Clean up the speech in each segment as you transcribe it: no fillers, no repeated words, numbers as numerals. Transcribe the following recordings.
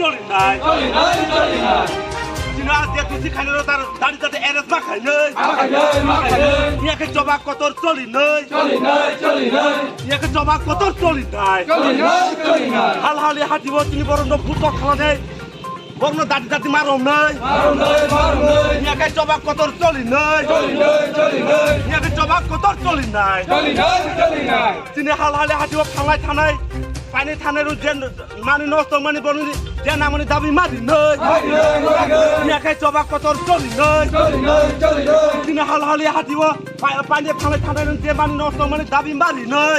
চলি নাই চিনা যে তুই খাইলো তার দাড়ি তাতে এরেস মা খাই নাই ইয়াকে জবাব কতর চলি নাই ইয়াকে জবাব কতর চলি নাই হাল হালি হাঁটিব তিনি বড় ভূত খাওয়া নেই বর্ণ দাঁতি দাঁতি মারো নাই ইয়াকে জবাব কতর চলি নাই ইয়াকে জবাব কতর চলি নাই তিনি হাল হালি হাঁটিব ফালাই থানায় পানি থানের যে মানি নষ্ট মানি বনি যে নামনি দাবি মারি নাই ইয়াকে জবাব কতর চলি নাই তিনি হাল হালি হাঁটিব পানি ফালাই থানের যে মানি নষ্ট মানি দাবি মারি নাই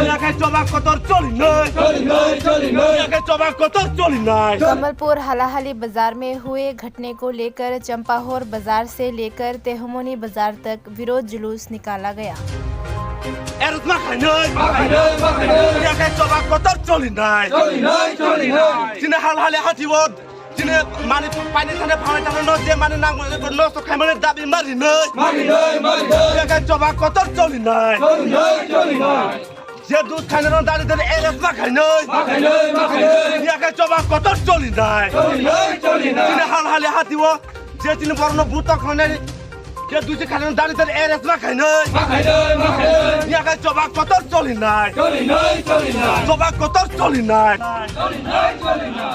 ইয়াকে জবাব কতর চলি নাই ইয়াকে জবাব কতর চলি নাই। कमलपुर हलाहली बाजार में हुए घटने को लेकर चंपाहोर बाजार से लेकर तेहमोनी बाजार तक विरोध जुलूस निकाला गया। এরস মা খাই নাই ইয়াকে জবাব কতর চলি নাই তিনি হাল হালি হাঁটিব তিনি মানি পানি থানে ফালাই থানে যে মানি নাম নষ্ট খাই মানে দাবি মারি নাই ইয়াকে জবাব কতর চলি নাই যে দুধ খাই না দাঁড়িয়ে দাঁড়িয়ে এরস মা খাই নাই ইয়াকে জবাব কতর চলি নাই তিনি হাল হালি হাঁটিব যে তিনি বর্ণ ভূত খাই যে দুধ খাই না দাঁড়িয়ে দাঁড়িয়ে এরস মা খাই নাই ইয়াকে জবাব কতর চলি নাই জবাব কতর চলি নাই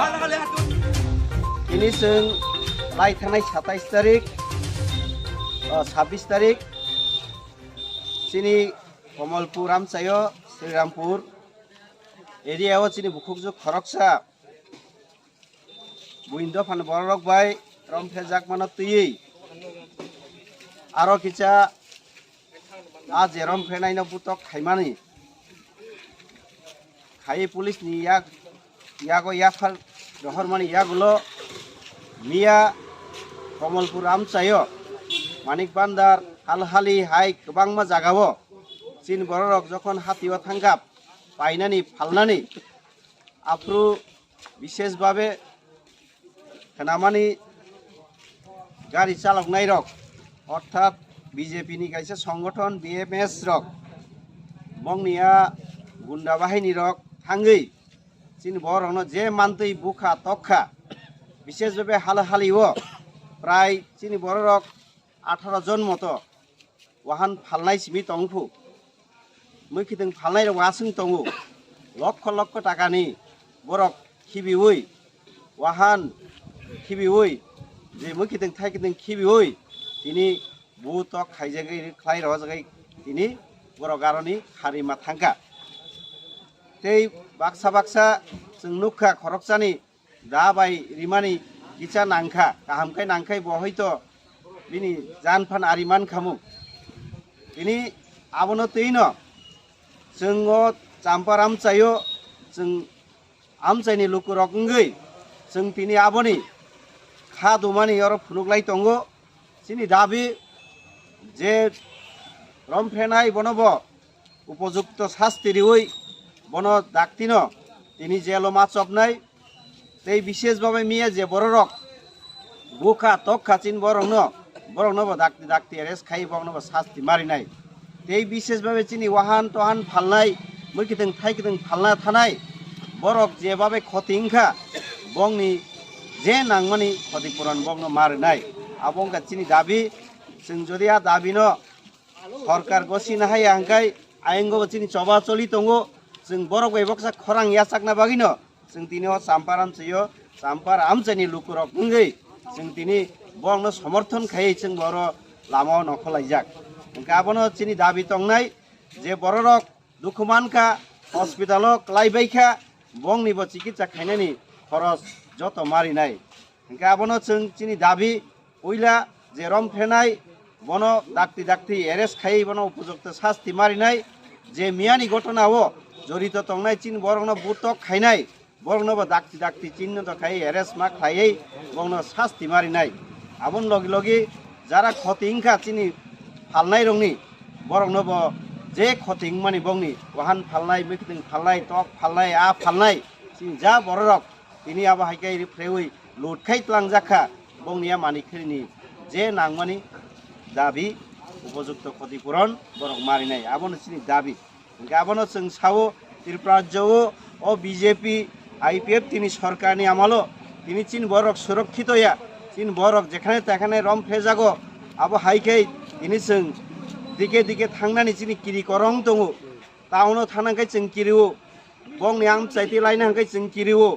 হাল হালি হাঁটিব ini जों लाइ थांनाय 27 तारिख 26 तारिख sini कमलपुर आमचायो श्रीरामपुर एरियायाव sini बुखुकजु खरकसा बुइन्दो फान बरक बाय रमफे जाकमाना तुयै आरो किचा आ जेरम फेनायनो बुतक खायमानि खाय पुलिस नि यागो याफार दहरमानि यागुलो मिया कमलपुर आमचायो मानिक बान्दार हालहालि हाय गोबांमा जागावो चिन बररक जखन हातिव थांगाब पाइनानि फालनानि आफ्रु विशेष भावे खोनामानि गाड़ी चालकनाय रक अर्थात बीजेपी नि कायसे संगठन बीएमएस रक बंगनिया गुंडा बाहिनी रक थांगै चिन बरनो जे मानतै बुखा तखा विशेष भावे हालहालिओ प्राय चिनि बररक 18 जन मतो वाहन फालनाय सिमि तंगफु मैखिदों फालनाय रक वासुं तंगु लक्ष लक्ष टाकानि बरक खिबिउइ वाहन खिबिउइ जे मैखिदों थाइखिदों खिबिउइ तिनि बुतक खाइजागै ख्लाय रजागै तिनि बरक गारनि खारिमा थांका तै बाक्सा बाक्सा जों नुखा खरकसानि दाबाय रिमानि किचा नांखा काहामखाय नांखाय बहयतो बिनि जानफान आरिमान खामु बिनि आबनो तैनो जोङो चाम्पार आमचायो जों आमचायनि लुकुरकंगै जों तिनि आबनि खा दुमानि अर फुनुगलाय तंगो सिनि दाबि जे रमफेनाय बनब उपयुक्त शास्ति रिउइ बन दाक्तिनो तिनि जेलो माचबनाय तै विशेष भावे मिया जे बररक बुखा तखा चिन बरंनो दाक्ति दाक्ति एरेस्ट खाइ बंनो शास्ति मारिनाय तै विशेष भावे चिनि वाहन तहान फालनाय मैखिदों थाइखिदों फालना थानाय बरक जे भावे खतिंखा बंनि जे नांमानि खतिपुरन बंनो मारिनाय आबंगा चिनि दाबि जों जदि आ दाबिनो सरकार गसिनो हाया हांखाय आयेंगो चिनि चबा चलि तंगो जों बरक बेबक्सा खरां यासाकना बागिनो जों दिनै चाम्पार आमचायो चाम्पार आमचायनि लुकुरक मुंगै जों दिनै बंनो समर्थन खायै जों बर लामाव नखलायजाक गाबनो चिनि दाबि तंनाय जे बररक दुखुमानखा हस्पिटालाव क्लायबायखा बंनिबो चिकित्सा खायनायनि खरस जत मारिनाय गाबनो जों चिनि दाबि ओइला जे रमफेनाय बनो दाक्ति दाक्ति एरेस्ट खायै बनो उपयुक्त शास्ति मारिनाय जे मियानि घटनाओ जड़ित तंनाय चिन बरंनो बुतक खायनाय बरंनो दाक्ति दाक्ति चिन्ह तो खाई एरेस्ट मा खायै बंनो शास्ति मारिनाय आबन लगे लगे जारा खतिंखा चिनि फालनाय रंनि बरंनो जे खतिं मानि बंनि वाहन फालनाय मैखिदों फालनाय तक फालनाय आ फालनाय चिन जा बररक तिनि आबा हायखाय फ्रेउइ लुटखाय तलांजाखा बंनिया मानिखिनि जे नांमानि दाबि उपयुक्त क्षतिपूरण बरक मारिनाय आबनो चिनि दाबि गाबनो जों सावो त्रिपुरा राज्योआव बीजेपी IPF তিনি সরকারনি আমালো তিনি চিন বরক সুরক্ষিত ইয়া চিন বরক যেখানে তেখানে রম ফেজাগো আবো হাইখাই তিনি जों দিকে দিকে থাংনানি চিনি কিরি করং দङ টাউनाव थानांखाय जों किरियो बंनि आमचायति लायनांखाय जों किरियो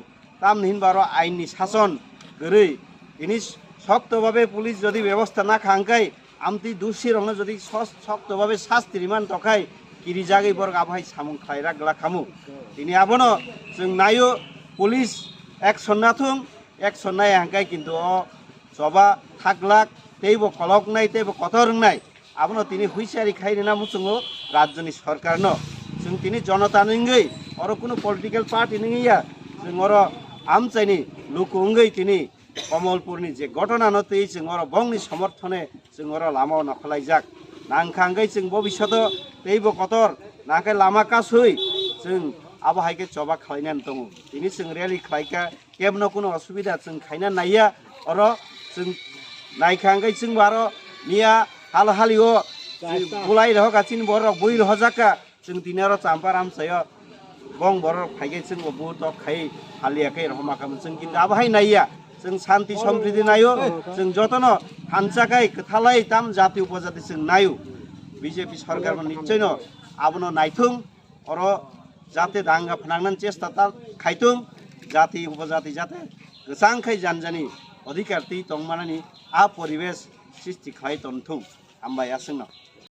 तामहिन बारो आइननि शासन गरै তিনি শক্তভাবে পুলিশ যদি ব্যবস্থা না খাঙ্কাই আমতি দোষীরনো যদি শক্তভাবে শাস্তির মান তখাই কিরি জাগै বরক আবহাই সামুং খাইরা গলা খামু তিনি আবনো जों नायो পুলিশ একশন নাথুং একশন নাই হাঙ্কাই কিন্তু সবা থাকলাক তেইব কলক নাই তেইব কত রংনাই আবনো তিনি হুইসারি খাইরে না মুচুঙো রাজ্যনি সরকার ন जों তিনি জনতা নঙ্গै অর কোনো পলিটিক্যাল পার্টি নঙ্গিয়া जों অর আমচাইনি লুকুঙ্গै তিনি कमलपुरनि जे घटना नतै जों अर बंनि समर्थने जों अर लामाव नखलायजाक नांखांगै जों भबिष्यत तैब कतर नांखाय लामा कासै जों आबहायके चबा खालायनानै दङ बिनि जों रेलि खालायका केबनो कोनो असुबिदा जों खायना नाया अर जों नायखांगै जों बार मिया हाल हालिओ बुलाय रह गाचिन बर बुइ रह जाका जों दिनार चाम्पार आमसाय बं बर फायगे जों बहुत खाय हालियाखै रहमाखाम जों किन्तु आबहाय नाया जों शान्ति समृद्धि नायो जों जतन हानसाखाय खोथालाय ताम जाति उपजाति जों नायो बीजेपी सरकार निश्चयनो आबनो नायथुं अर जाते दांगा फोनांनानै चेष्टा खायथुं जाति उपजाति जाते गोसांखाय जानजानि अधिकारति तंमानानि आ परिवेश सृष्टि खालाय तन्थुं हामबाय आसोंनो